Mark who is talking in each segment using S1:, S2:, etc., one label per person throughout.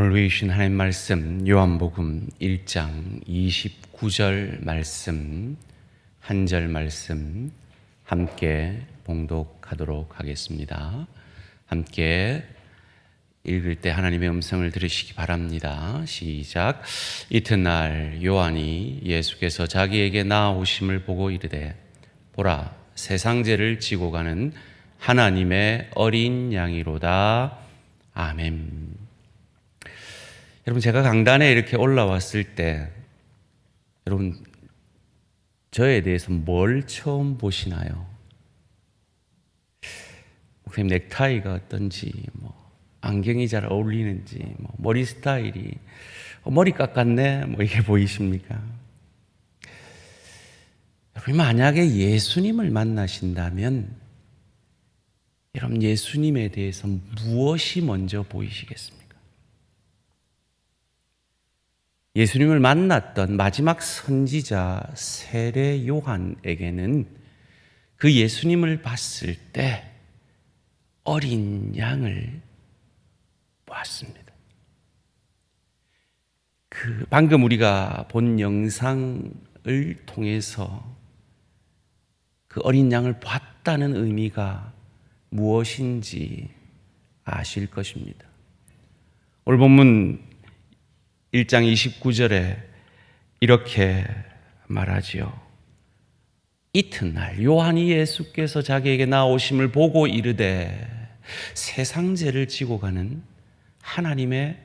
S1: 오늘 외우신 하나님 말씀 요한복음 1장 29절 말씀 한 절 말씀 함께 봉독하도록 하겠습니다. 함께 읽을 때 하나님의 음성을 들으시기 바랍니다. 시작. 이튿날 요한이 예수께서 자기에게 나아오심을 보고 이르되 보라 세상죄를 지고 가는 하나님의 어린 양이로다. 아멘. 여러분, 제가 강단에 이렇게 올라왔을 때 여러분 저에 대해서 뭘 처음 보시나요? 목사님 넥타이가 어떤지, 안경이 잘 어울리는지, 머리 스타일이 머리 깎았네, 이게 보이십니까? 여러분, 만약에 예수님을 만나신다면 여러분 예수님에 대해서 무엇이 먼저 보이시겠습니까? 예수님을 만났던 마지막 선지자 세례 요한에게는 그 예수님을 봤을 때 어린 양을 보았습니다. 방금 우리가 본 영상을 통해서 그 어린 양을 봤다는 의미가 무엇인지 아실 것입니다. 오늘 본문 1장 29절에 이렇게 말하지요. 이튿날 요한이 예수께서 자기에게 나오심을 보고 이르되 세상죄를 지고 가는 하나님의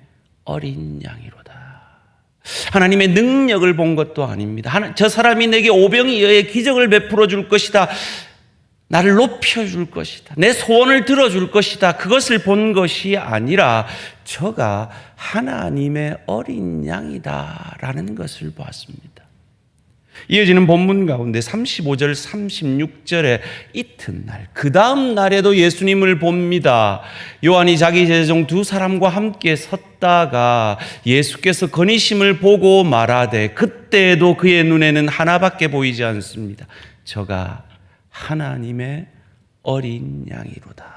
S1: 어린 양이로다. 하나님의 능력을 본 것도 아닙니다. 저 사람이 내게 오병이어의 기적을 베풀어 줄 것이다. 나를 높여줄 것이다. 내 소원을 들어줄 것이다. 그것을 본 것이 아니라 저가 하나님의 어린 양이다 라는 것을 보았습니다. 이어지는 본문 가운데 35절 36절에 이튿날 그 다음 날에도 예수님을 봅니다. 요한이 자기 제자중 두 사람과 함께 섰다가 예수께서 건의심을 보고 말하되 그때에도 그의 눈에는 하나밖에 보이지 않습니다. 저가 하나님의 어린 양이로다.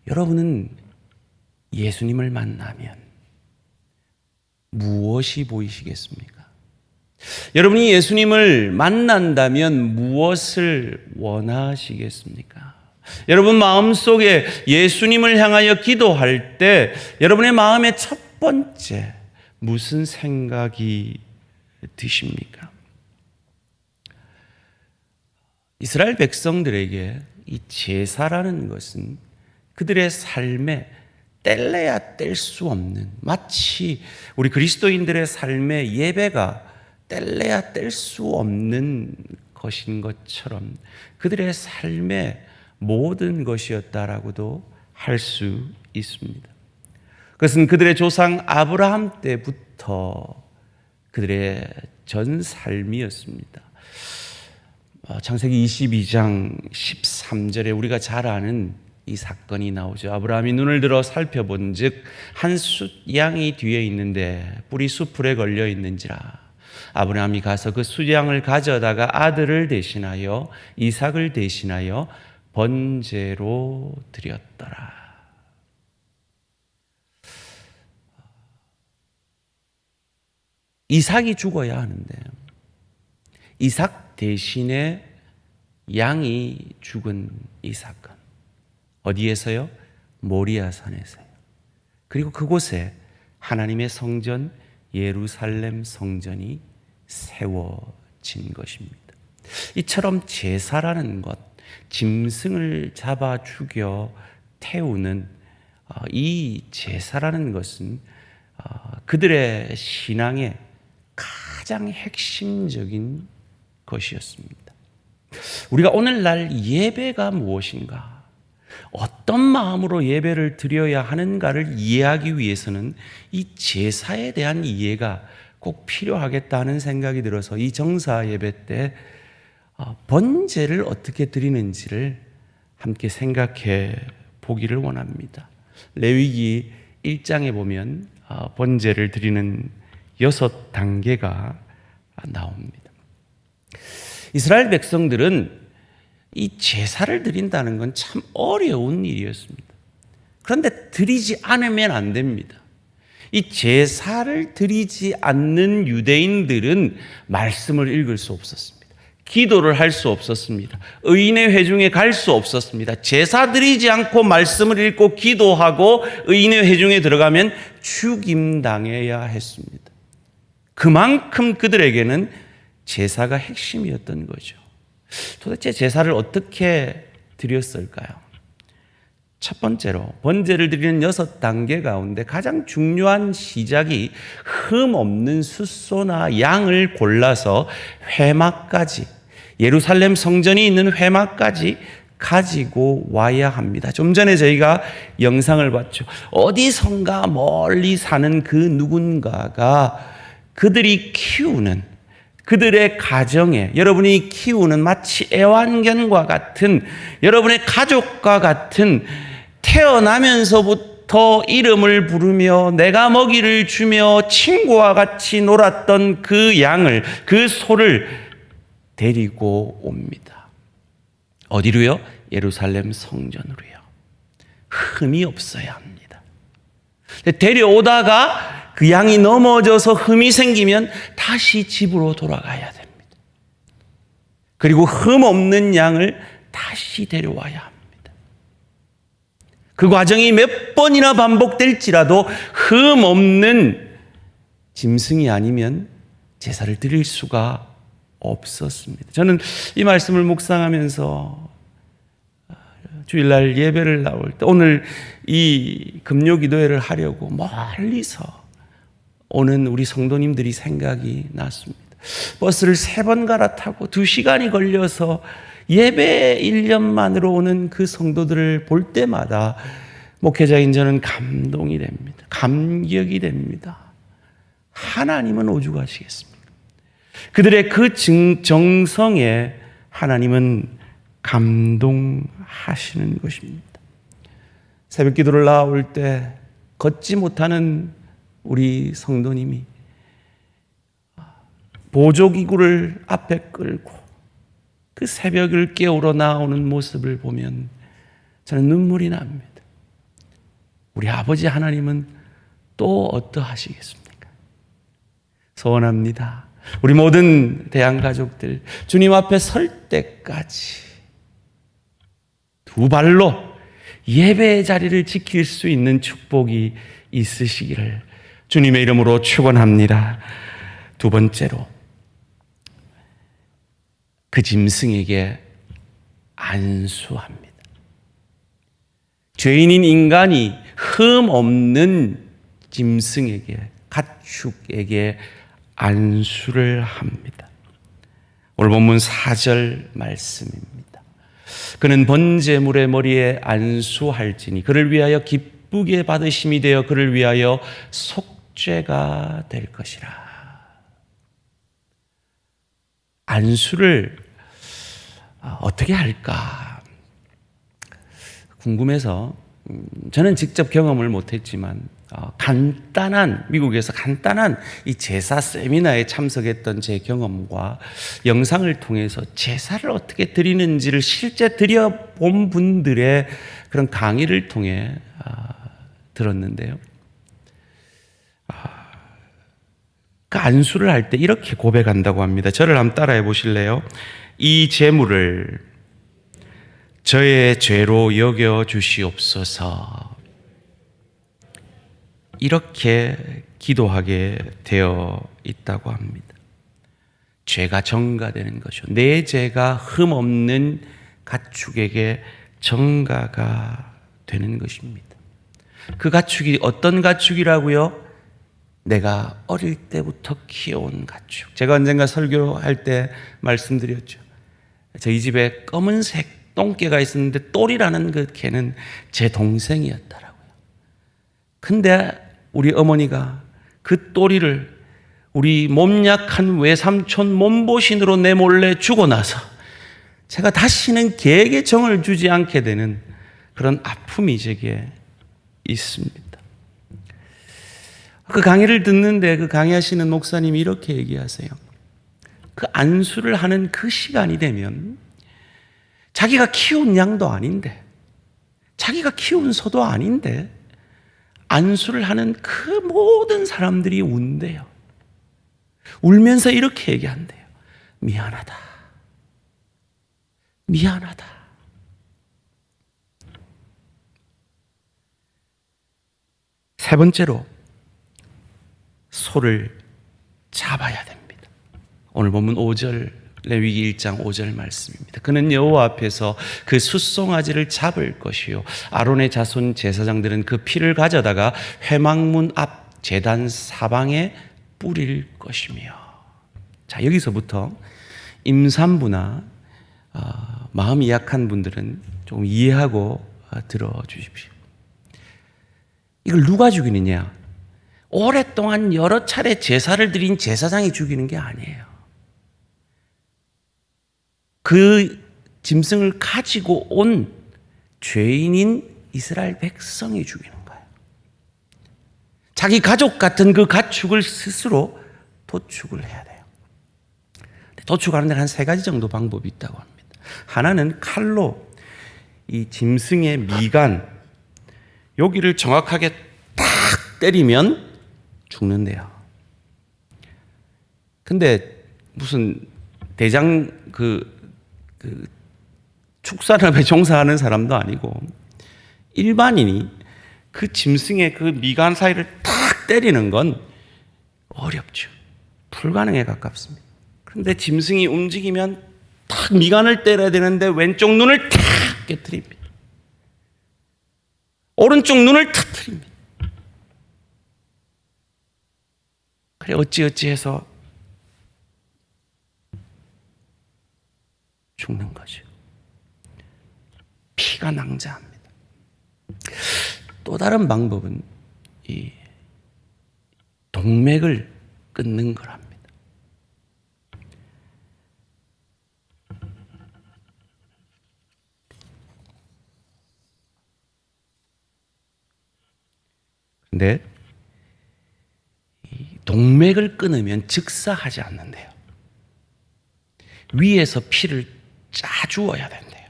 S1: 여러분은 예수님을 만나면 무엇이 보이시겠습니까? 여러분이 예수님을 만난다면 무엇을 원하시겠습니까? 여러분 마음속에 예수님을 향하여 기도할 때 여러분의 마음에 첫 번째 무슨 생각이 드십니까? 이스라엘 백성들에게 이 제사라는 것은 그들의 삶에 뗄래야 뗄 수 없는, 마치 우리 그리스도인들의 삶의 예배가 뗄래야 뗄 수 없는 것인 것처럼 그들의 삶의 모든 것이었다라고도 할 수 있습니다. 그것은 그들의 조상 아브라함 때부터 그들의 전 삶이었습니다. 창세기 22장 13절에 우리가 잘 아는 이 사건이 나오죠. 아브라함이 눈을 들어 살펴본 즉 한 숫 양이 뒤에 있는데 뿔이 수풀에 걸려 있는지라. 아브라함이 가서 그 숫양을 가져다가 아들을 대신하여 이삭을 대신하여 번제로 드렸더라. 이삭이 죽어야 하는데 이삭 대신에 양이 죽은 이 사건. 어디에서요? 모리아산에서요. 그리고 그곳에 하나님의 성전 예루살렘 성전이 세워진 것입니다. 이처럼 제사라는 것, 짐승을 잡아 죽여 태우는 이 제사라는 것은 그들의 신앙의 가장 핵심적인 것이었습니다. 우리가 오늘날 예배가 무엇인가, 어떤 마음으로 예배를 드려야 하는가를 이해하기 위해서는 이 제사에 대한 이해가 꼭 필요하겠다는 생각이 들어서 이 정사 예배 때 번제를 어떻게 드리는지를 함께 생각해 보기를 원합니다. 레위기 1장에 보면 번제를 드리는 6단계가 나옵니다. 이스라엘 백성들은 이 제사를 드린다는 건 참 어려운 일이었습니다. 그런데 드리지 않으면 안 됩니다. 이 제사를 드리지 않는 유대인들은 말씀을 읽을 수 없었습니다. 기도를 할 수 없었습니다. 의인의 회중에 갈 수 없었습니다. 제사 드리지 않고 말씀을 읽고 기도하고 의인의 회중에 들어가면 죽임당해야 했습니다. 그만큼 그들에게는 제사가 핵심이었던 거죠. 도대체 제사를 어떻게 드렸을까요? 첫 번째로 번제를 드리는 6단계 가운데 가장 중요한 시작이 흠 없는 숫소나 양을 골라서 회막까지, 예루살렘 성전이 있는 회막까지 가지고 와야 합니다. 좀 전에 저희가 영상을 봤죠. 어디선가 멀리 사는 그 누군가가 그들이 키우는, 그들의 가정에 여러분이 키우는 마치 애완견과 같은, 여러분의 가족과 같은, 태어나면서부터 이름을 부르며 내가 먹이를 주며 친구와 같이 놀았던 그 양을, 그 소를 데리고 옵니다. 어디로요? 예루살렘 성전으로요. 흠이 없어야 합니다. 데려오다가 그 양이 넘어져서 흠이 생기면 다시 집으로 돌아가야 됩니다. 그리고 흠 없는 양을 다시 데려와야 합니다. 그 과정이 몇 번이나 반복될지라도 흠 없는 짐승이 아니면 제사를 드릴 수가 없었습니다. 저는 이 말씀을 묵상하면서 주일날 예배를 나올 때 오늘 이 금요기도회를 하려고 멀리서 오는 우리 성도님들이 생각이 났습니다. 버스를 3번 갈아타고 2시간이 걸려서 예배 1년만으로 오는 그 성도들을 볼 때마다 목회자인 저는 감동이 됩니다. 감격이 됩니다. 하나님은 오죽하시겠습니까? 그들의 그 정성에 하나님은 감동하시는 것입니다. 새벽 기도를 나올 때 걷지 못하는 우리 성도님이 보조기구를 앞에 끌고 그 새벽을 깨우러 나오는 모습을 보면 저는 눈물이 납니다. 우리 아버지 하나님은 또 어떠하시겠습니까? 소원합니다. 우리 모든 대한가족들 주님 앞에 설 때까지 2발로 예배의 자리를 지킬 수 있는 축복이 있으시기를 주님의 이름으로 축원합니다. 2번째로 그 짐승에게 안수합니다. 죄인인 인간이 흠 없는 짐승에게, 가축에게 안수를 합니다. 오늘 본문 4절 말씀입니다. 그는 번제물의 머리에 안수할지니 그를 위하여 기쁘게 받으심이 되어 그를 위하여 속죄가 될 것이라. 안수를 어떻게 할까 궁금해서 저는 직접 경험을 못했지만 미국에서 간단한 이 제사 세미나에 참석했던 제 경험과 영상을 통해서 제사를 어떻게 드리는지를 실제 드려본 분들의 그런 강의를 통해 들었는데요. 그 안수를 할 때 이렇게 고백한다고 합니다. 저를 한번 따라해 보실래요? 이 제물을 저의 죄로 여겨 주시옵소서. 이렇게 기도하게 되어 있다고 합니다. 죄가 전가되는 거죠. 내 죄가 흠없는 가축에게 전가가 되는 것입니다. 그 가축이 어떤 가축이라고요? 내가 어릴 때부터 키워온 가축. 제가 언젠가 설교할 때 말씀드렸죠. 저희 집에 검은색 똥개가 있었는데 똘이라는 그 개는 제 동생이었더라고요. 근데 우리 어머니가 그 똘이를 우리 몸 약한 외삼촌 몸보신으로 내 몰래 주고 나서 제가 다시는 개에게 정을 주지 않게 되는 그런 아픔이 제게 있습니다. 그 강의를 듣는데 그 강의하시는 목사님이 이렇게 얘기하세요. 그 안수를 하는 그 시간이 되면 자기가 키운 양도 아닌데 자기가 키운 소도 아닌데 안수를 하는 그 모든 사람들이 운대요. 울면서 이렇게 얘기한대요. 미안하다. 미안하다. 세 번째로 소를 잡아야 됩니다. 오늘 본문 5절 레위기 1장 5절 말씀입니다. 그는 여호와 앞에서 그 숫송아지를 잡을 것이요 아론의 자손 제사장들은 그 피를 가져다가 회막문 앞 제단 사방에 뿌릴 것이며. 자, 여기서부터 임산부나 마음이 약한 분들은 조금 이해하고 들어주십시오. 이걸 누가 죽이느냐? 오랫동안 여러 차례 제사를 드린 제사장이 죽이는 게 아니에요. 그 짐승을 가지고 온 죄인인 이스라엘 백성이 죽이는 거예요. 자기 가족 같은 그 가축을 스스로 도축을 해야 돼요. 도축하는 데는 한 3가지 정도 방법이 있다고 합니다. 하나는 칼로 이 짐승의 미간, 여기를 정확하게 딱 때리면 죽는데요. 근데 무슨 대장 축산업에 종사하는 사람도 아니고 일반인이 그 짐승의 그 미간 사이를 딱 때리는 건 어렵죠. 불가능에 가깝습니다. 그런데 짐승이 움직이면 딱 미간을 때려야 되는데 왼쪽 눈을 탁 깨트립니다. 오른쪽 눈을 터뜨립니다. 그래 어찌어찌해서 죽는 거죠. 피가 낭자합니다. 또 다른 방법은 이 동맥을 끊는 거랍니다. 근데 동맥을 끊으면 즉사하지 않는데요. 위에서 피를 짜주어야 된대요.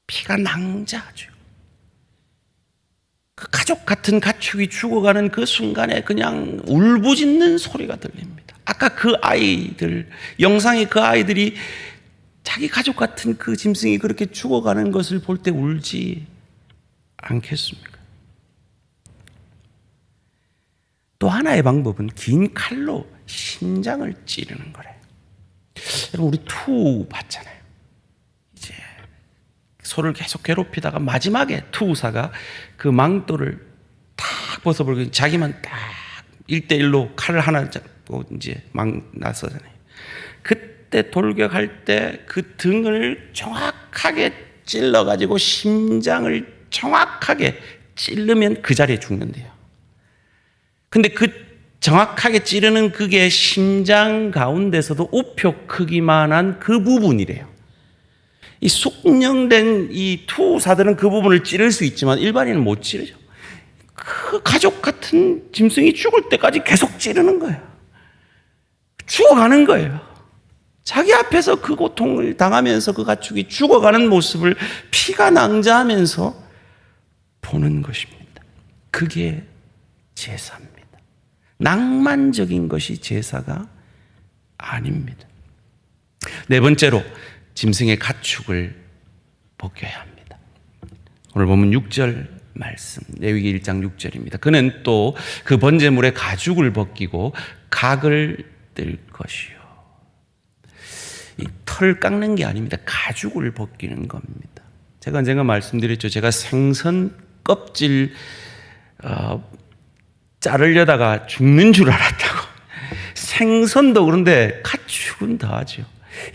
S1: 피가 낭자하죠. 그 가족 같은 가축이 죽어가는 그 순간에 그냥 울부짖는 소리가 들립니다. 아까 그 아이들, 영상의 그 아이들이 자기 가족 같은 그 짐승이 그렇게 죽어가는 것을 볼 때 울지 않겠습니까? 또 하나의 방법은 긴 칼로 심장을 찌르는 거래요. 여러분 우리 투 봤잖아요. 이제 소를 계속 괴롭히다가 마지막에 투사가 그 망토를 탁 벗어버리고 자기만 딱 1대1로 칼을 하나 잡고 이제 막 나서잖아요. 그때 돌격할 때 그 등을 정확하게 찔러가지고 심장을 정확하게 찌르면 그 자리에 죽는데요. 근데 그 정확하게 찌르는 그게 심장 가운데서도 우표 크기만한 그 부분이래요. 이 숙련된 이 투사들은 그 부분을 찌를 수 있지만 일반인은 못 찌르죠. 그 가족 같은 짐승이 죽을 때까지 계속 찌르는 거예요. 죽어가는 거예요. 자기 앞에서 그 고통을 당하면서 그 가축이 죽어가는 모습을 피가 낭자하면서 보는 것입니다. 그게 제사입니다. 낭만적인 것이 제사가 아닙니다. 네 번째로 짐승의 가축을 벗겨야 합니다. 오늘 보면 6절 말씀, 레위기 1장 6절입니다. 그는 또 그 번제물의 가죽을 벗기고 각을 뜰 것이요. 이 털 깎는 게 아닙니다. 가죽을 벗기는 겁니다. 제가 말씀드렸죠. 제가 생선 껍질 자르려다가 죽는 줄 알았다고. 생선도 그런데 가축은 더 하죠.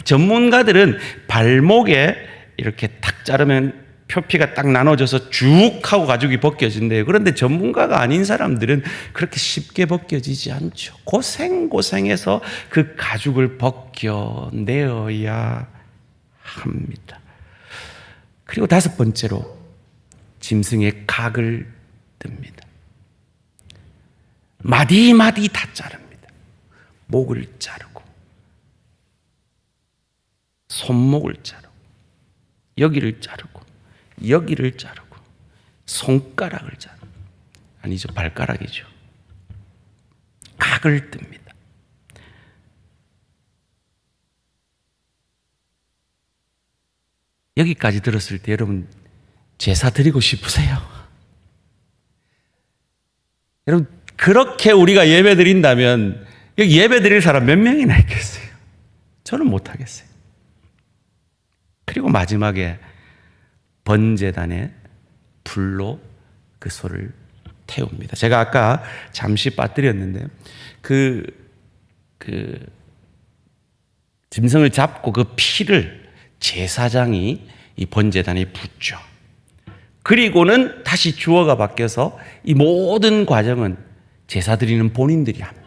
S1: 전문가들은 발목에 이렇게 탁 자르면 표피가 딱 나눠져서 쭉 하고 가죽이 벗겨진대요. 그런데 전문가가 아닌 사람들은 그렇게 쉽게 벗겨지지 않죠. 고생해서 그 가죽을 벗겨내어야 합니다. 그리고 5번째로 짐승의 각을 뜹니다. 마디마디 다 자릅니다. 목을 자르고 손목을 자르고 여기를 자르고 여기를 자르고 손가락을 자르고, 아니죠, 발가락이죠. 각을 뜹니다. 여기까지 들었을 때 여러분 제사 드리고 싶으세요? 여러분 그렇게 우리가 예배 드린다면 여기 예배 드릴 사람 몇 명이나 있겠어요? 저는 못 하겠어요. 그리고 마지막에 번제단에 불로 그 소를 태웁니다. 제가 아까 잠시 빠뜨렸는데 그 짐승을 잡고 그 피를 제사장이 이 번제단에 붓죠. 그리고는 다시 주어가 바뀌어서 이 모든 과정은 제사 드리는 본인들이 합니다.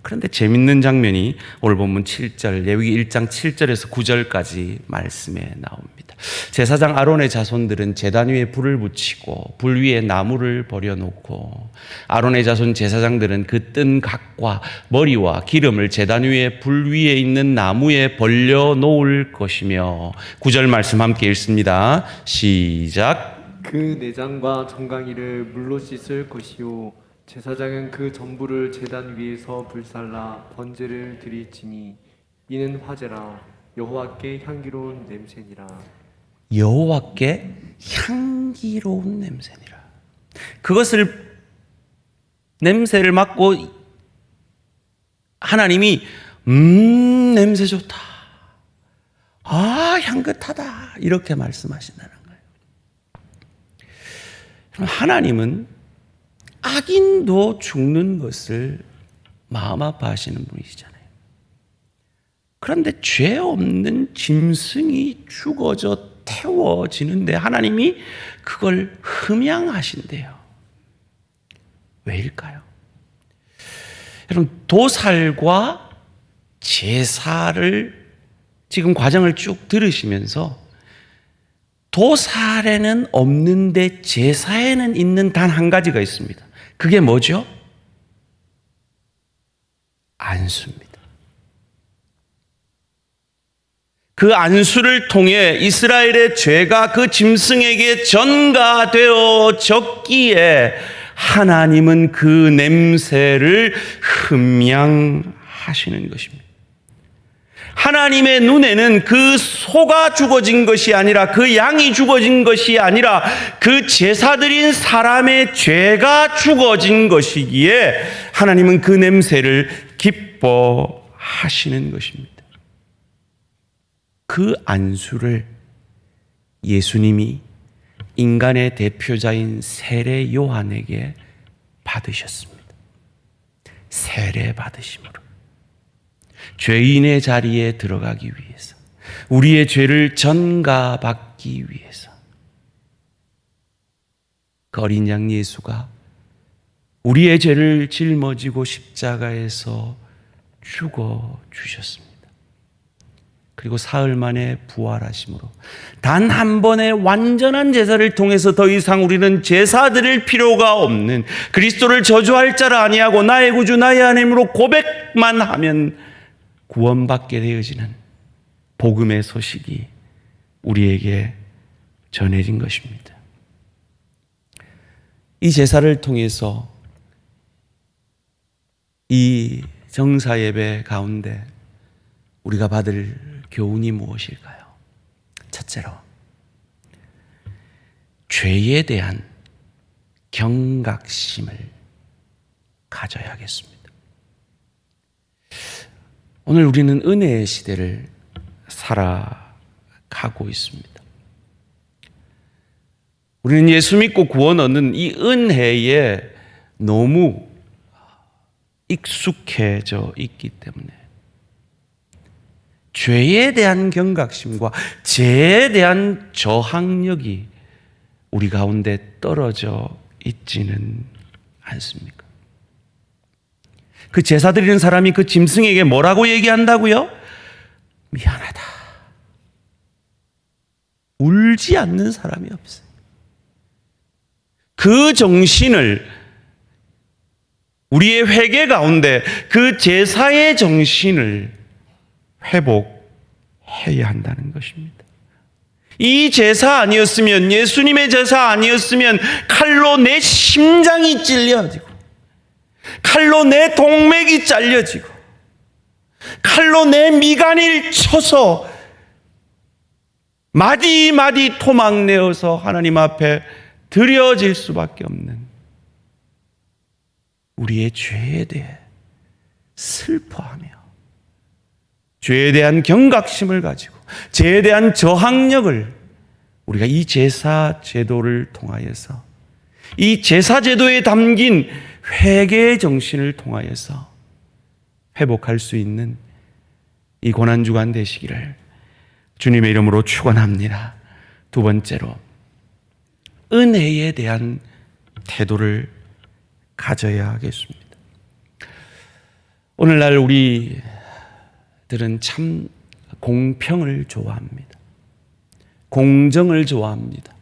S1: 그런데 재밌는 장면이 오늘 본문 7절, 레위기 1장 7절에서 9절까지 말씀에 나옵니다. 제사장 아론의 자손들은 제단 위에 불을 붙이고 불 위에 나무를 버려놓고, 아론의 자손 제사장들은 그 뜬 각과 머리와 기름을 제단 위에 불 위에 있는 나무에 벌려놓을 것이며, 9절 말씀 함께 읽습니다. 시작.
S2: 그 내장과 정강이를 물로 씻을 것이요 제사장은 그 전부를 제단 위에서 불살라 번제를 드릴지니 이는 화제라 여호와께 향기로운 냄새니라.
S1: 여호와께 향기로운 냄새니라. 그것을, 냄새를 맡고 하나님이 냄새 좋다, 아 향긋하다, 이렇게 말씀하신다는 거예요. 하나님은 악인도 죽는 것을 마음 아파하시는 분이시잖아요. 그런데 죄 없는 짐승이 죽어져 태워지는데 하나님이 그걸 흠양하신대요. 왜일까요? 여러분, 도살과 제사를 지금 과정을 쭉 들으시면서 도살에는 없는데 제사에는 있는 단 한 가지가 있습니다. 그게 뭐죠? 안수입니다. 그 안수를 통해 이스라엘의 죄가 그 짐승에게 전가되어졌기에 하나님은 그 냄새를 흠양하시는 것입니다. 하나님의 눈에는 그 소가 죽어진 것이 아니라, 그 양이 죽어진 것이 아니라 그 제사드린 사람의 죄가 죽어진 것이기에 하나님은 그 냄새를 기뻐하시는 것입니다. 그 안수를 예수님이 인간의 대표자인 세례 요한에게 받으셨습니다. 세례 받으심으로 죄인의 자리에 들어가기 위해서, 우리의 죄를 전가받기 위해서 그 어린 양 예수가 우리의 죄를 짊어지고 십자가에서 죽어 주셨습니다. 그리고 사흘 만에 부활하심으로 단 한 번의 완전한 제사를 통해서 더 이상 우리는 제사 드릴 필요가 없는, 그리스도를 저주할 자라 아니하고 나의 구주 나의 하나님으로 고백만 하면 구원받게 되어지는 복음의 소식이 우리에게 전해진 것입니다. 이 제사를 통해서 이 정사 예배 가운데 우리가 받을 교훈이 무엇일까요? 첫째로, 죄에 대한 경각심을 가져야겠습니다. 오늘 우리는 은혜의 시대를 살아가고 있습니다. 우리는 예수 믿고 구원 얻는 이 은혜에 너무 익숙해져 있기 때문에 죄에 대한 경각심과 죄에 대한 저항력이 우리 가운데 떨어져 있지는 않습니까? 그 제사 드리는 사람이 그 짐승에게 뭐라고 얘기한다고요? 미안하다. 울지 않는 사람이 없어요. 그 정신을, 우리의 회개 가운데 그 제사의 정신을 회복해야 한다는 것입니다. 이 제사 아니었으면, 예수님의 제사 아니었으면 칼로 내 심장이 찔려지고, 칼로 내 동맥이 잘려지고, 칼로 내 미간을 쳐서 마디마디 토막내어서 하나님 앞에 드려질 수밖에 없는 우리의 죄에 대해 슬퍼하며, 죄에 대한 경각심을 가지고 죄에 대한 저항력을 우리가 이 제사 제도를 통하여서, 이 제사 제도에 담긴 회개의 정신을 통하여서 회복할 수 있는 이 고난주간 되시기를 주님의 이름으로 축원합니다. 두 번째로, 은혜에 대한 태도를 가져야 하겠습니다. 오늘날 우리들은 참 공평을 좋아합니다. 공정을 좋아합니다.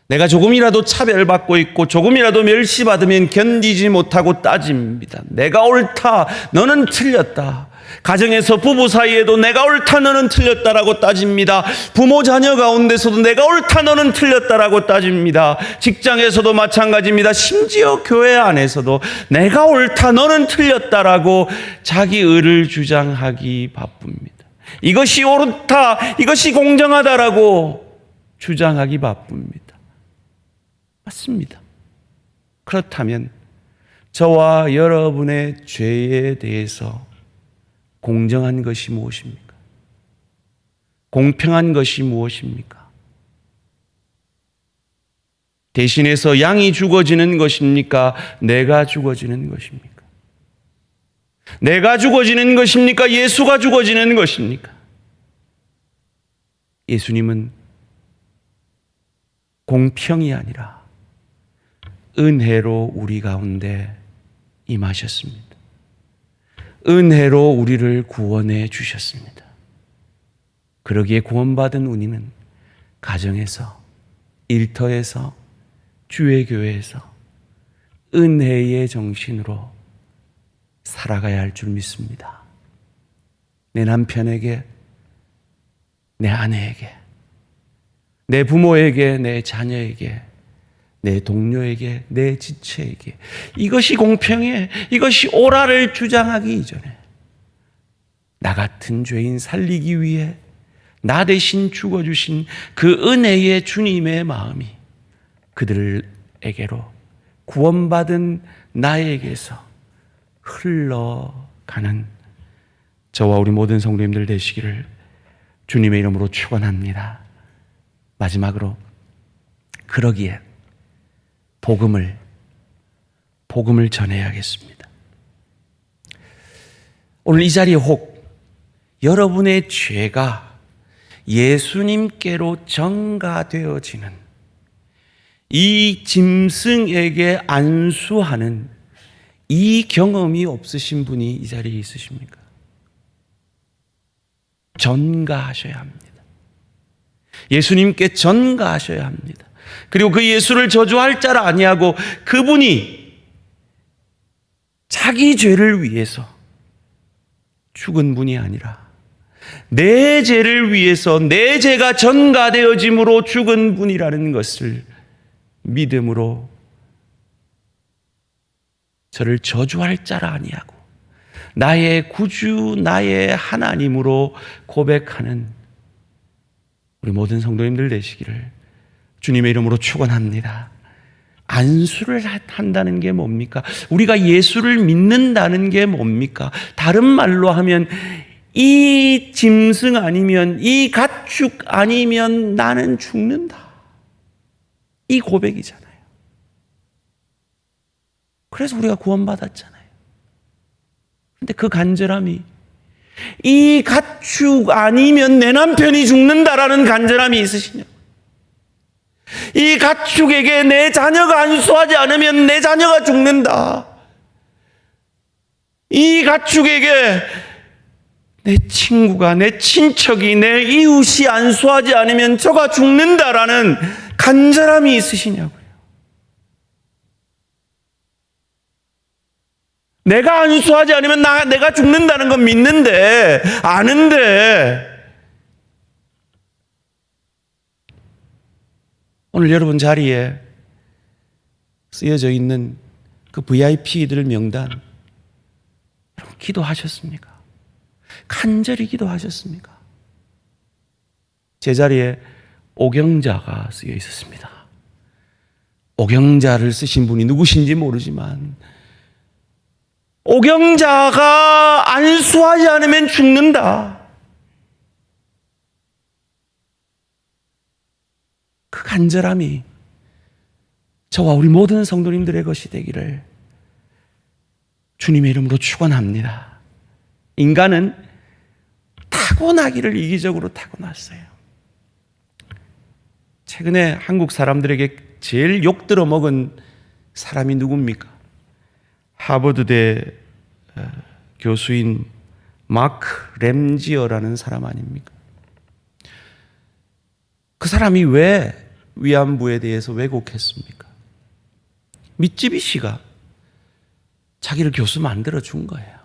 S1: 내가 조금이라도 차별받고 있고 조금이라도 멸시받으면 견디지 못하고 따집니다. 내가 옳다, 너는 틀렸다. 가정에서 부부 사이에도 내가 옳다, 너는 틀렸다라고 따집니다. 부모 자녀 가운데서도 내가 옳다, 너는 틀렸다라고 따집니다. 직장에서도 마찬가지입니다. 심지어 교회 안에서도 내가 옳다, 너는 틀렸다라고 자기 의를 주장하기 바쁩니다. 이것이 옳다, 이것이 공정하다라고 주장하기 바쁩니다. 맞습니다. 그렇다면 저와 여러분의 죄에 대해서 공정한 것이 무엇입니까? 공평한 것이 무엇입니까? 대신해서 양이 죽어지는 것입니까? 내가 죽어지는 것입니까? 내가 죽어지는 것입니까? 예수가 죽어지는 것입니까? 예수님은 공평이 아니라 은혜로 우리 가운데 임하셨습니다. 은혜로 우리를 구원해 주셨습니다. 그러기에 구원받은 우리는 가정에서, 일터에서, 주의 교회에서 은혜의 정신으로 살아가야 할 줄 믿습니다. 내 남편에게, 내 아내에게, 내 부모에게, 내 자녀에게, 내 동료에게, 내 지체에게 이것이 공평해, 이것이 옳아를 주장하기 이전에 나 같은 죄인 살리기 위해 나 대신 죽어주신 그 은혜의 주님의 마음이 그들에게로, 구원받은 나에게서 흘러가는 저와 우리 모든 성도님들 되시기를 주님의 이름으로 축원합니다. 마지막으로, 그러기에 복음을 전해야겠습니다. 오늘 이 자리에 혹 여러분의 죄가 예수님께로 전가되어지는, 이 짐승에게 안수하는 이 경험이 없으신 분이 이 자리에 있으십니까? 전가하셔야 합니다. 예수님께 전가하셔야 합니다. 그리고 그 예수를 저주할 자라 아니하고 그분이 자기 죄를 위해서 죽은 분이 아니라 내 죄를 위해서, 내 죄가 전가되어짐으로 죽은 분이라는 것을 믿음으로 저를 저주할 자라 아니하고 나의 구주, 나의 하나님으로 고백하는 우리 모든 성도님들 되시기를 주님의 이름으로 축원합니다. 안수를 한다는 게 뭡니까? 우리가 예수를 믿는다는 게 뭡니까? 다른 말로 하면 이 짐승 아니면, 이 가축 아니면 나는 죽는다, 이 고백이잖아요. 그래서 우리가 구원받았잖아요. 근데 그 간절함이, 이 가축 아니면 내 남편이 죽는다라는 간절함이 있으시냐고. 이 가축에게 내 자녀가 안수하지 않으면 내 자녀가 죽는다. 이 가축에게 내 친구가, 내 친척이, 내 이웃이 안수하지 않으면 저가 죽는다라는 간절함이 있으시냐고요. 내가 안수하지 않으면 내가 죽는다는 건 믿는데, 아는데 오늘 여러분 자리에 쓰여져 있는 그 VIP들 명단, 여러분 기도하셨습니까? 간절히 기도하셨습니까? 제 자리에 오경자가 쓰여 있었습니다. 오경자를 쓰신 분이 누구신지 모르지만 오경자가 안수하지 않으면 죽는다. 그 간절함이 저와 우리 모든 성도님들의 것이 되기를 주님의 이름으로 축원합니다. 인간은 타고나기를 이기적으로 타고났어요. 최근에 한국 사람들에게 제일 욕들어 먹은 사람이 누굽니까? 하버드대 교수인 마크 램지어라는 사람 아닙니까? 그 사람이 왜 위안부에 대해서 왜곡했습니까? 미쯔비시가 자기를 교수 만들어 준 거예요.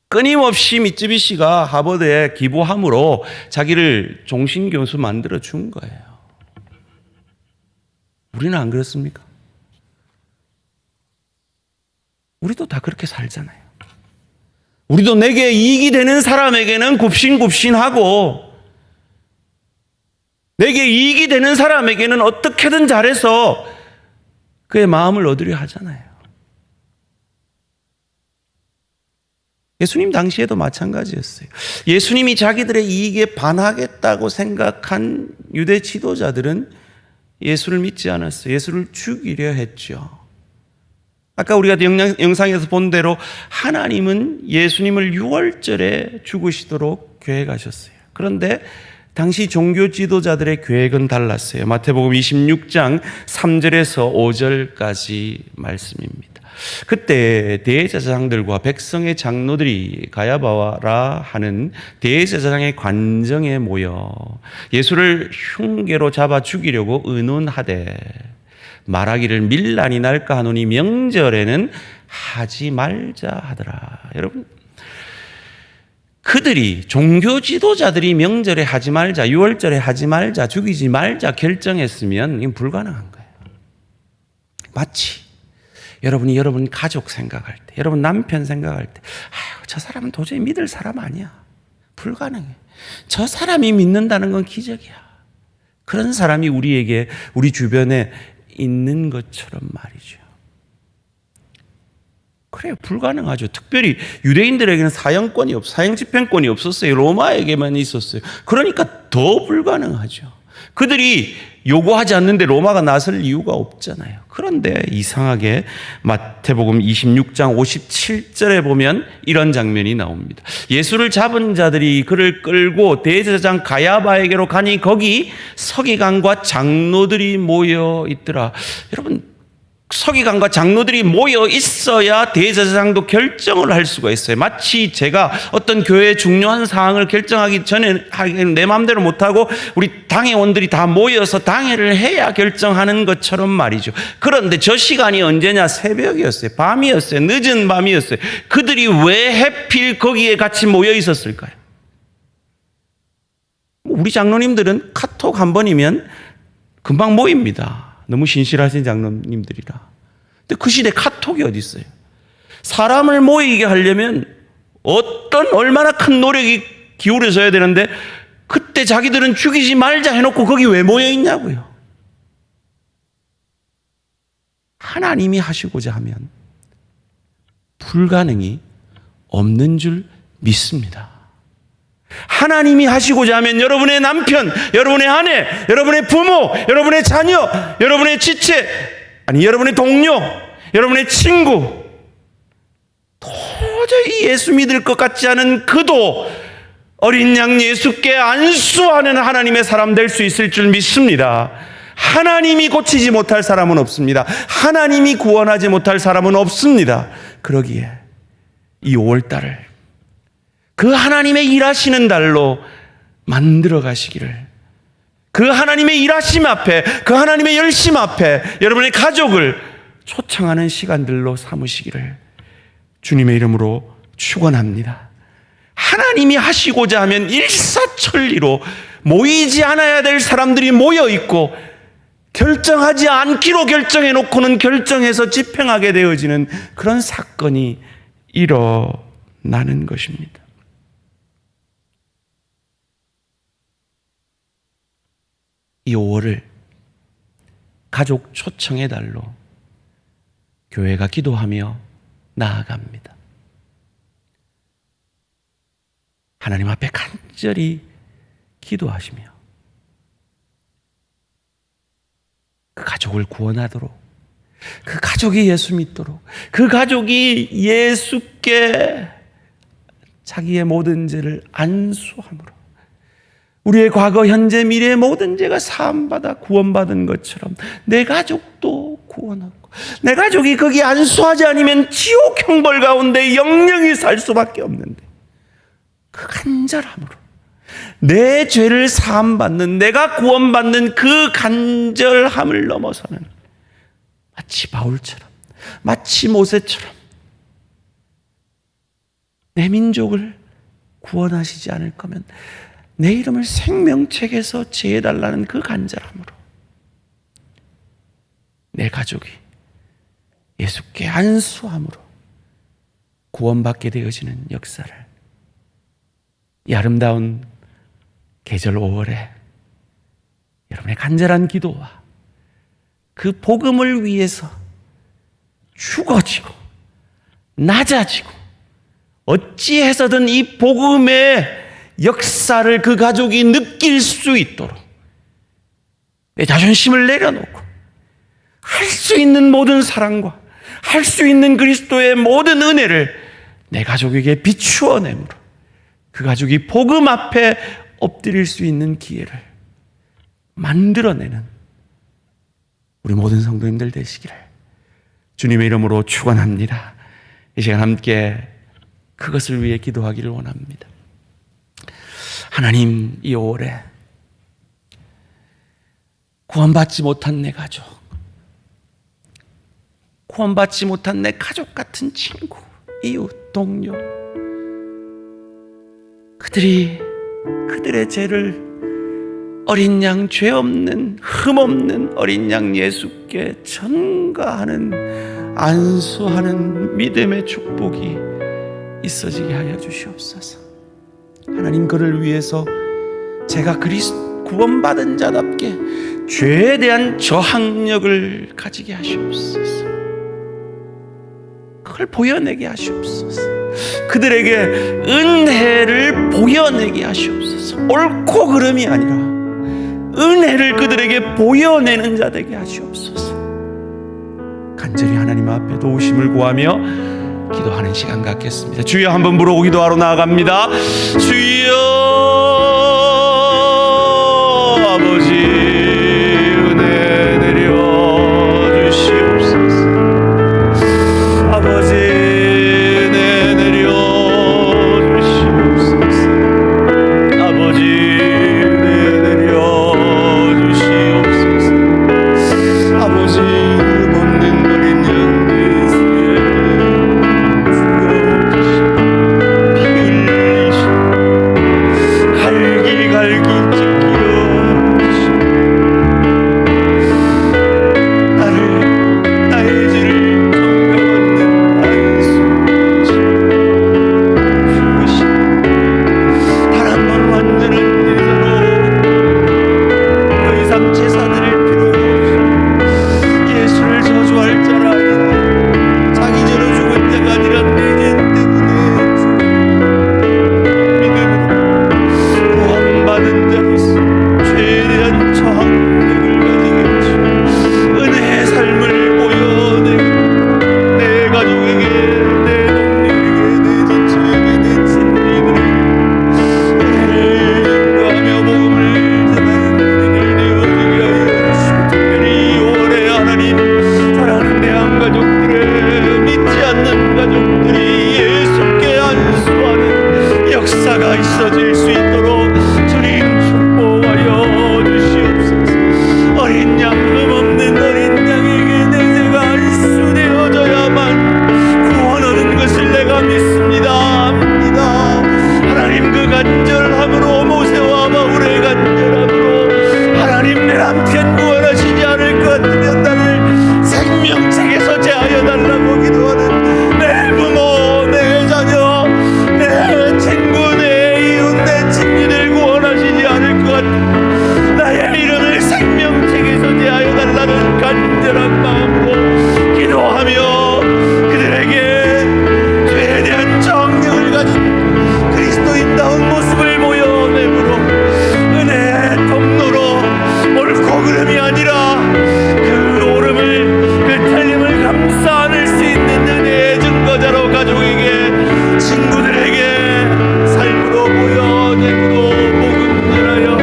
S1: 끊임없이 미쯔비시가 하버드에 기부함으로 자기를 종신교수 만들어 준 거예요. 우리는 안 그렇습니까? 우리도 다 그렇게 살잖아요. 우리도 내게 이익이 되는 사람에게는 굽신굽신하고 내게 이익이 되는 사람에게는 어떻게든 잘해서 그의 마음을 얻으려 하잖아요. 예수님 당시에도 마찬가지였어요. 예수님이 자기들의 이익에 반하겠다고 생각한 유대 지도자들은 예수를 믿지 않았어요. 예수를 죽이려 했죠. 아까 우리가 영상에서 본 대로 하나님은 예수님을 6월절에 죽으시도록 계획하셨어요. 그런데 당시 종교 지도자들의 계획은 달랐어요. 마태복음 26장 3절에서 5절까지 말씀입니다. 그때 대제사장들과 백성의 장로들이 가야바라 하는 대제사장의 관정에 모여 예수를 흉계로 잡아 죽이려고 의논하되 말하기를 밀란이 날까 하노니 명절에는 하지 말자 하더라. 여러분, 그들이 종교 지도자들이 명절에 하지 말자, 6월절에 하지 말자, 죽이지 말자 결정했으면 이건 불가능한 거예요. 마치 여러분이 여러분 가족 생각할 때, 여러분 남편 생각할 때, 저 사람은 도저히 믿을 사람 아니야. 불가능해. 저 사람이 믿는다는 건 기적이야. 그런 사람이 우리에게, 우리 주변에 있는 것처럼 말이죠. 그래요. 불가능하죠. 특별히 유대인들에게는 사형 집행권이 없었어요. 로마에게만 있었어요. 그러니까 더 불가능하죠. 그들이 요구하지 않는데 로마가 나설 이유가 없잖아요. 그런데 이상하게 마태복음 26장 57절에 보면 이런 장면이 나옵니다. 예수를 잡은 자들이 그를 끌고 대제사장 가야바에게로 가니 거기 서기관과 장로들이 모여 있더라. 여러분, 서기관과 장로들이 모여 있어야 대제사장도 결정을 할 수가 있어요. 마치 제가 어떤 교회의 중요한 사항을 결정하기 전에 내 마음대로 못하고 우리 당회원들이 다 모여서 당회를 해야 결정하는 것처럼 말이죠. 그런데 저 시간이 언제냐? 새벽이었어요. 밤이었어요. 늦은 밤이었어요. 그들이 왜 하필 거기에 같이 모여 있었을까요? 우리 장로님들은 카톡 한 번이면 금방 모입니다. 너무 신실하신 장로님들이라. 근데 그 시대에 카톡이 어디 있어요? 사람을 모이게 하려면 얼마나 큰 노력이 기울여져야 되는데 그때 자기들은 죽이지 말자 해놓고 거기 왜 모여 있냐고요. 하나님이 하시고자 하면 불가능이 없는 줄 믿습니다. 하나님이 하시고자 하면 여러분의 남편, 여러분의 아내, 여러분의 부모, 여러분의 자녀, 여러분의 지체, 여러분의 동료, 여러분의 친구, 도저히 예수 믿을 것 같지 않은 그도 어린 양 예수께 안수하는 하나님의 사람 될 수 있을 줄 믿습니다. 하나님이 고치지 못할 사람은 없습니다. 하나님이 구원하지 못할 사람은 없습니다. 그러기에 이 5월달을 그 하나님의 일하시는 달로 만들어 가시기를, 그 하나님의 일하심 앞에, 그 하나님의 열심 앞에 여러분의 가족을 초청하는 시간들로 삼으시기를 주님의 이름으로 축원합니다. 하나님이 하시고자 하면 일사천리로 모이지 않아야 될 사람들이 모여 있고 결정하지 않기로 결정해 놓고는 결정해서 집행하게 되어지는 그런 사건이 일어나는 것입니다. 이 5월을 가족 초청의 달로 교회가 기도하며 나아갑니다. 하나님 앞에 간절히 기도하시며 그 가족을 구원하도록, 그 가족이 예수 믿도록, 그 가족이 예수께 자기의 모든 죄를 안수함으로 우리의 과거, 현재, 미래의 모든 죄가 사함받아 구원받은 것처럼 내 가족도 구원하고, 내 가족이 거기 안수하지 않으면 지옥 형벌 가운데 영영이 살 수밖에 없는데 그 간절함으로 내 죄를 사함받는, 내가 구원받는 그 간절함을 넘어서는 마치 바울처럼, 마치 모세처럼 내 민족을 구원하시지 않을 거면 내 이름을 생명책에서 제해달라는 그 간절함으로 내 가족이 예수께 안수함으로 구원받게 되어지는 역사를 이 아름다운 계절 5월에 여러분의 간절한 기도와 그 복음을 위해서 죽어지고 낮아지고 어찌해서든 이 복음의 역사를 그 가족이 느낄 수 있도록 내 자존심을 내려놓고 할 수 있는 모든 사랑과 할 수 있는 그리스도의 모든 은혜를 내 가족에게 비추어 내므로 그 가족이 복음 앞에 엎드릴 수 있는 기회를 만들어내는 우리 모든 성도님들 되시기를 주님의 이름으로 축원합니다. 이 시간 함께 그것을 위해 기도하기를 원합니다. 하나님, 이 5월에 구원받지 못한 내 가족, 구원받지 못한 내 가족 같은 친구, 이웃, 동료, 그들의 죄를 어린 양, 죄 없는, 흠 없는 어린 양 예수께 전가하는, 안수하는 믿음의 축복이 있어지게 하여 주시옵소서. 하나님, 그를 위해서 제가 구원받은 자답게 죄에 대한 저항력을 가지게 하시옵소서. 그걸 보여내게 하시옵소서. 그들에게 은혜를 보여내게 하시옵소서. 옳고 그름이 아니라 은혜를 그들에게 보여내는 자 되게 하시옵소서. 간절히 하나님 앞에 도우심을 구하며 기도하는 시간 갖겠습니다. 주여 한번 부르고 기도하러 나아갑니다. 주여, 아버지 은혜 내려 주시옵소서. 아버지 은혜 내려 주시옵소서. 아버지 은혜 내려 주시옵소서. 아버지 없는 어린 양 예수의 피 흘리시고 달라는 간절한 마음으로 기도하며 그들에게 죄에 대한 정령을 가진 그리스도인다운 모습을 보여내므로 은혜의 통로로 옳고 그름이 아니라 그 옳음을, 그 틀림을 감싸 안을 수 있는 은혜의 증거자로 가족에게, 친구들에게 삶으로 보여내므로 복음 전하여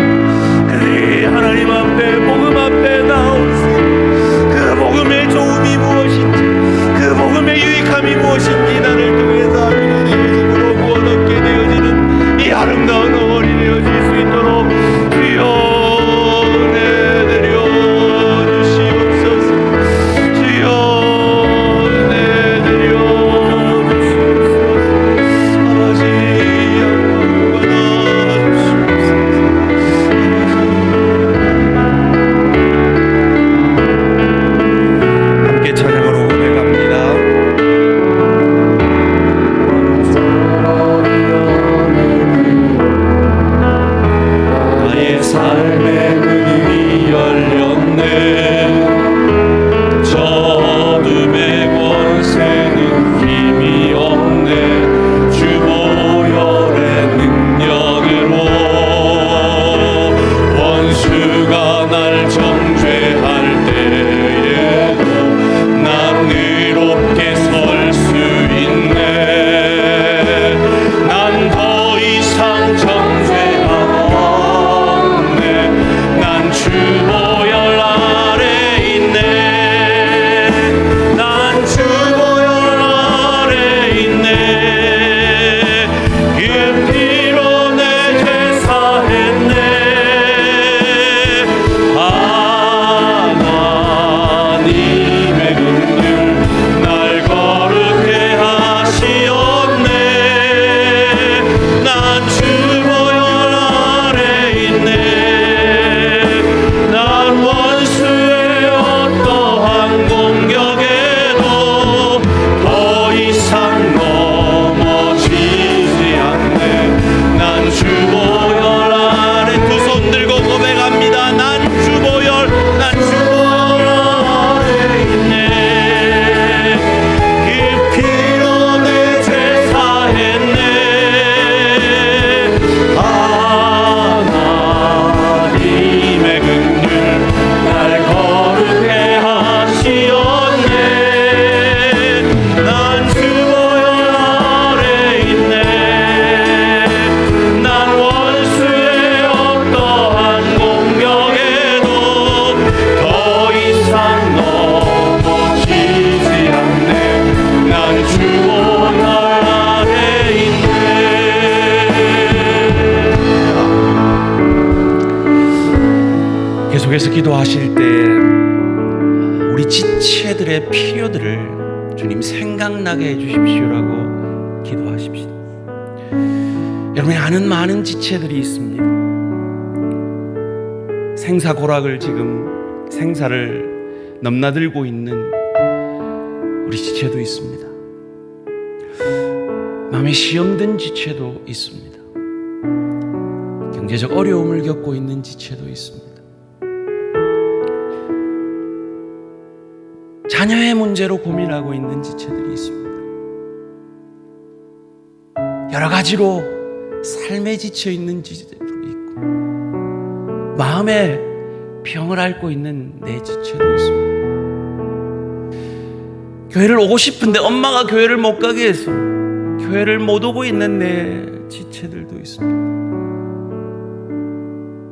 S1: 그들이 하나님 앞에, 복음 앞에 나올 수 있는 그 복음의 좋음이 무엇인지, 그 복음의 유익함이 무엇인지 나를 통해서 알게 되어짐으로 구원 얻게 되어지는 이 아름다운 어머니 되어질 수 있도록 주여 은혜 내려 주시옵소서. 주여 은혜 내려 주시옵소서. 아버지 영광 받아 주시옵소서. 함께 찬양으로 고백합니다. 나의 삶의 문이 열렸네. 저둠의 권세는 힘이 없네. 주 보혈의 능력으로 원수가 날 정죄할 때에도 난 의롭게 설 수 있네. 난 더 이상 정죄함 없네. 난 주 보혈 아래 있네. 난 주 보혈 아래 있네. 그 피로 내 죄 사했네. 하나님의 긍휼 날 거룩해 하시었네. 난 주 보혈 아래 있네. 난 원수의 어떠한 공격에도 더 이상 넘어지지 않네. 난 주 보혈 아래, 두 손 들고 고백합니다. 난 주 보혈, 난 주 보혈 아래 있네. 그 피로 내 죄 사했네. 하나님의 긍휼 날 거룩해 하시었네. 난 주 보혈 아래 있네. 난 원수의 어떠한 공격에도 더 이상 넘어지지 않네. 난 주 보혈 아래 있네. 계속해서 기도하실 때 우리 지체들의 필요들을 주님 생각나게 해주십시오라고 기도하십시오. 여러분이 아는 많은 지체들이 있습니다. 생사고락을 지금 생사를 넘나들고 있는 우리 지체도 있습니다. 마음에 시험든 지체도 있습니다. 경제적 어려움을 겪고 있는 지체도 있습니다. 자녀의 문제로 고민하고 있는 지체들이 있습니다. 여러 가지로 삶에 지쳐 있는 지체들도 있고 마음의 병을 앓고 있는 내 지체도 있습니다. 교회를 오고 싶은데 엄마가 교회를 못 가게 해서 교회를 못 오고 있는 내 지체들도 있습니다.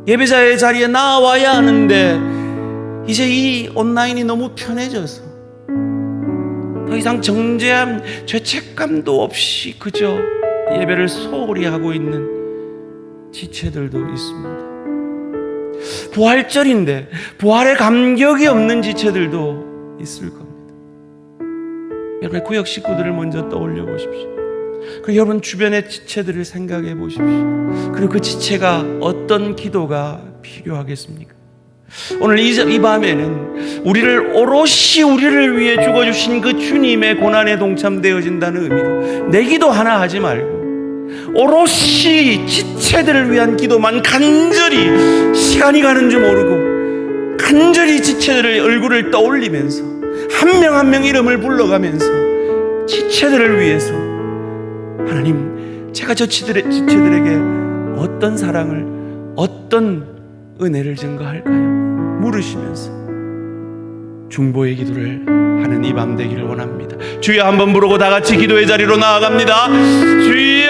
S1: 예배자의 자리에 나와야 하는데 이제 이 온라인이 너무 편해져서 더 이상 정죄함, 죄책감도 없이 그저 예배를 소홀히 하고 있는 지체들도 있습니다. 부활절인데 부활의 감격이 없는 지체들도 있을 겁니다. 여러분의 구역 식구들을 먼저 떠올려 보십시오. 그리고 여러분 주변의 지체들을 생각해 보십시오. 그리고 그 지체가 어떤 기도가 필요하겠습니까? 오늘 이 밤에는 오롯이 우리를 위해 죽어주신 그 주님의 고난에 동참되어진다는 의미로 내 기도 하나 하지 말고 오롯이 지체들을 위한 기도만 간절히 시간이 가는 줄 모르고 간절히 지체들의 얼굴을 떠올리면서 한 명 한 명 이름을 불러가면서 지체들을 위해서 하나님, 제가 저 지체들에게 어떤 사랑을, 어떤 은혜를 증거할까요? 물으시면서 중보의 기도를 하는 이 밤 되기를 원합니다. 주여 한번 부르고 다 같이 기도의 자리로 나아갑니다. 주여